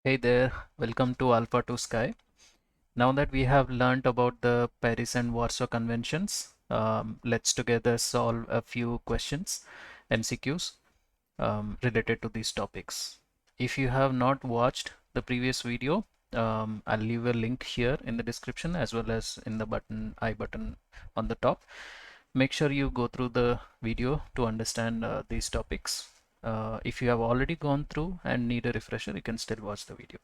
Hey there, welcome to AlphaToSky. Now that we have learned about the Paris and Warsaw Conventions, let's together solve a few questions, MCQs, related to these topics. If you have not watched the previous video, I'll leave a link here in the description as well as in the I button on the top. Make sure you go through the video to understand these topics. If you have already gone through and need a refresher, you can still watch the video.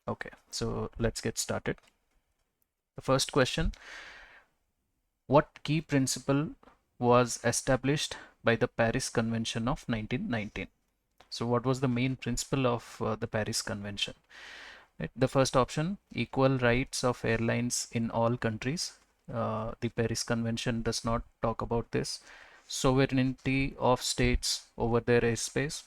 Okay, so let's get started. The first question, what key principle was established by the Paris Convention of 1919? So what was the main principle of the Paris Convention? Right? The first option, equal rights of airlines in all countries. The Paris Convention does not talk about this. Sovereignty of states over their airspace.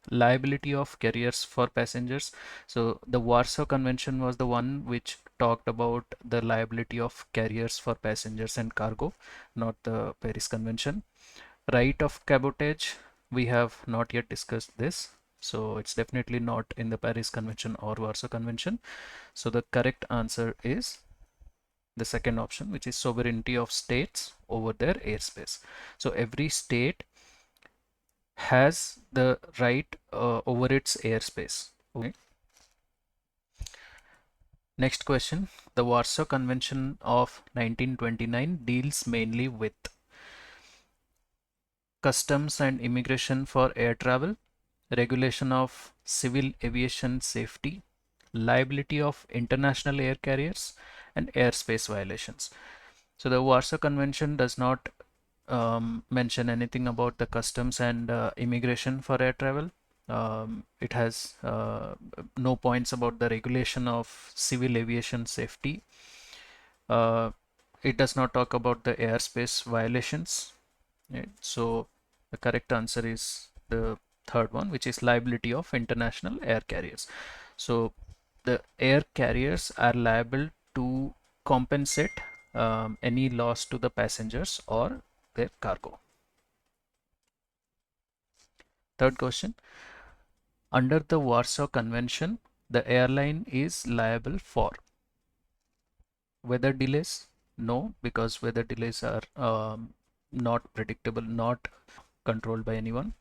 Liability of carriers for passengers. So the Warsaw Convention was the one which talked about the liability of carriers for passengers and cargo, not the Paris Convention. Right of cabotage, we have not yet discussed this, so it's definitely not in the Paris Convention or Warsaw Convention. So the correct answer is the second option, which is sovereignty of states over their airspace. So every state has the right over its airspace. Okay. Next question. The Warsaw Convention of 1929 deals mainly with customs and immigration for air travel, regulation of civil aviation safety, liability of international air carriers, and airspace violations. So the Warsaw Convention does not mention anything about the customs and immigration for air travel. It has no points about the regulation of civil aviation safety. It does not talk about the airspace violations. Right? So the correct answer is the third one, which is liability of international air carriers. So the air carriers are liable to compensate any loss to the passengers or their cargo. Third question, under the Warsaw Convention, the airline is liable for weather delays? No, because weather delays are not predictable, not controlled by anyone.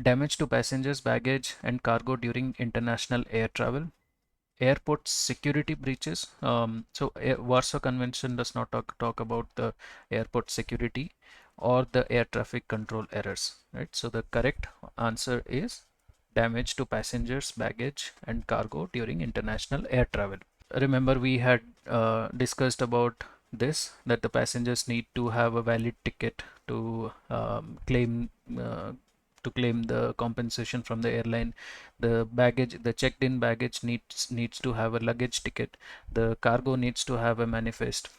Damage to passengers, baggage, and cargo during international air travel. Airport security breaches. Warsaw Convention does not talk about the airport security or the air traffic control errors, right? So the correct answer is damage to passengers, baggage, and cargo during international air travel. Remember, we had discussed about this, that the passengers need to have a valid ticket to claim the compensation from the airline. The baggage, the checked in baggage needs to have a luggage ticket. The cargo needs to have a manifest.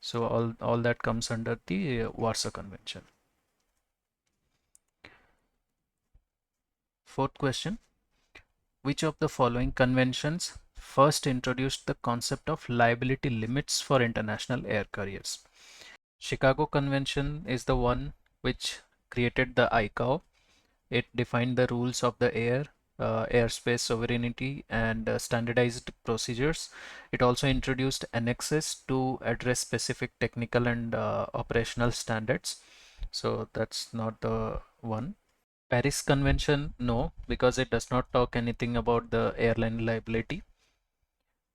So all that comes under the Warsaw Convention. Fourth question, which of the following conventions first introduced the concept of liability limits for international air carriers? Chicago Convention is the one which created the ICAO. It defined the rules of the airspace sovereignty, and standardized procedures. It also introduced annexes to address specific technical and operational standards. So that's not the one. Paris Convention, no, because it does not talk anything about the airline liability.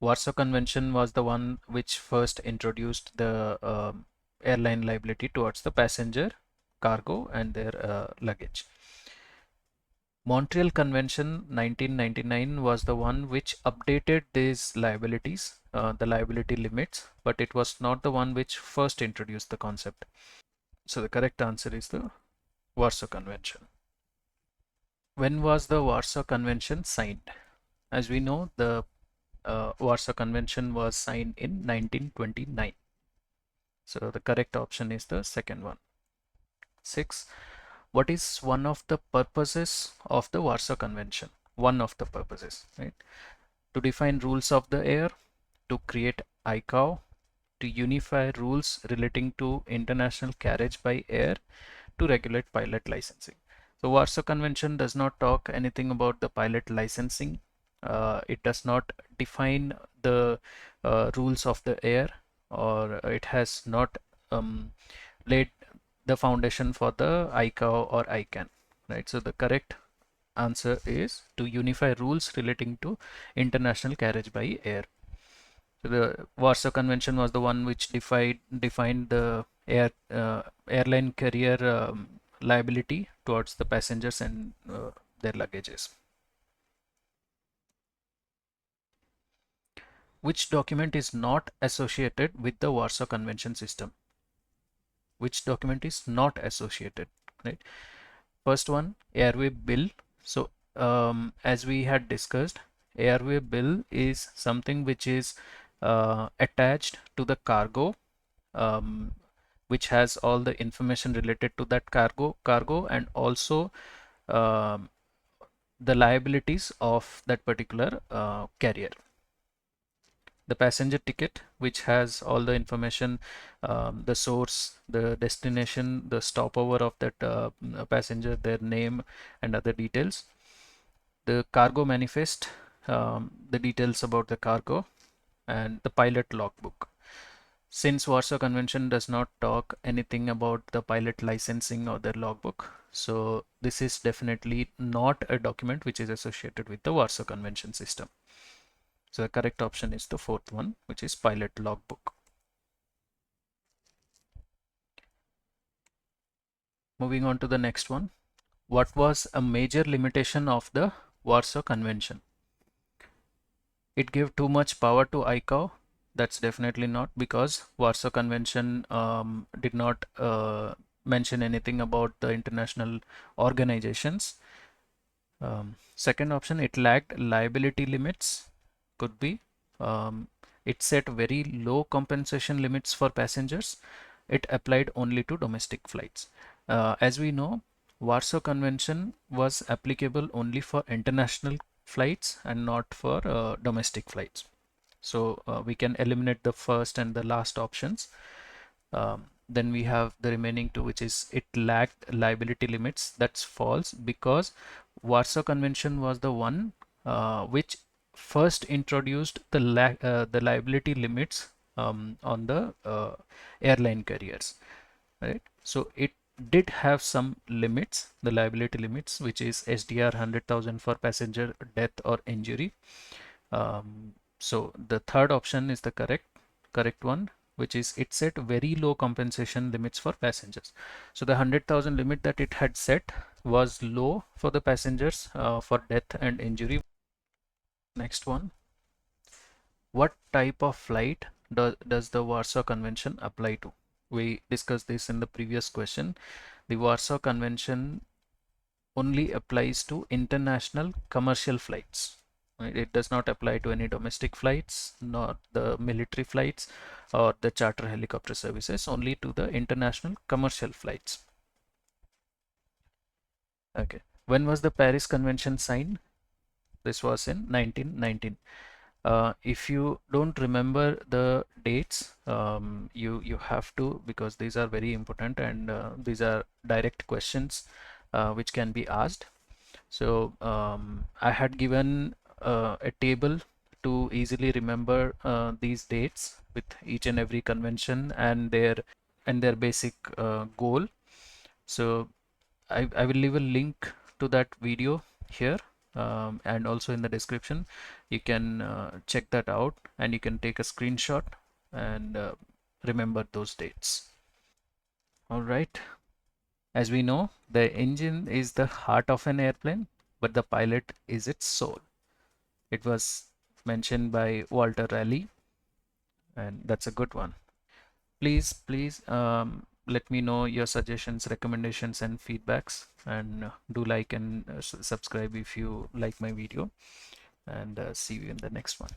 Warsaw Convention was the one which first introduced the airline liability towards the passenger, cargo, and their luggage. Montreal Convention 1999 was the one which updated these liabilities, the liability limits, but it was not the one which first introduced the concept. So the correct answer is the Warsaw Convention. When was the Warsaw Convention signed? As we know, the Warsaw Convention was signed in 1929. So the correct option is the second one. 6. What is one of the purposes of the Warsaw Convention? One of the purposes, right? To define rules of the air, to create ICAO, to unify rules relating to international carriage by air, to regulate pilot licensing. So Warsaw Convention does not talk anything about the pilot licensing. It does not define the rules of the air, or it has not laid the foundation for the ICAO or ICANN, right? So the correct answer is to unify rules relating to international carriage by air. So the Warsaw Convention was the one which defined the airline carrier liability towards the passengers and their luggages. Which document is not associated with the Warsaw Convention system? Which document is not associated, right? First one, airway bill. So as we had discussed, airway bill is something which is attached to the cargo, which has all the information related to that cargo and also um, the liabilities of that particular carrier. The passenger ticket, which has all the information, the source, the destination, the stopover of that passenger, their name and other details. The cargo manifest, the details about the cargo, and the pilot logbook. Since Warsaw Convention does not talk anything about the pilot licensing or their logbook, so this is definitely not a document which is associated with the Warsaw Convention system. So the correct option is the fourth one, which is pilot logbook. Moving on to the next one. What was a major limitation of the Warsaw Convention? It gave too much power to ICAO. That's definitely not, because Warsaw Convention did not mention anything about the international organizations. Second option, it lacked liability limits. Could be. It set very low compensation limits for passengers. It applied only to domestic flights. As we know, Warsaw Convention was applicable only for international flights and not for domestic flights. So we can eliminate the first and the last options. Then we have the remaining two, which is it lacked liability limits. That's false, because Warsaw Convention was the one which first introduced the liability limits on the airline carriers, right? So it did have some limits, the liability limits, which is SDR 100,000 for passenger death or injury. So the third option is the correct one, which is it set very low compensation limits for passengers. So the 100,000 limit that it had set was low for the passengers for death and injury. Next one, what type of flight does the Warsaw Convention apply to? We discussed this in the previous question. The Warsaw Convention only applies to international commercial flights. Right? It does not apply to any domestic flights, not the military flights or the charter helicopter services, only to the international commercial flights. Okay. When was the Paris Convention signed? This was in 1919. If you don't remember the dates, you have to, because these are very important and these are direct questions which can be asked. So I had given a table to easily remember these dates with each and every convention and their basic goal. So I will leave a link to that video here and also in the description. You can check that out and you can take a screenshot and remember those dates. All right. As we know, the engine is the heart of an airplane, but the pilot is its soul. It was mentioned by Walter Raleigh, and that's a good one. Please let me know your suggestions, recommendations, and feedbacks, and do like and subscribe if you like my video, and see you in the next one.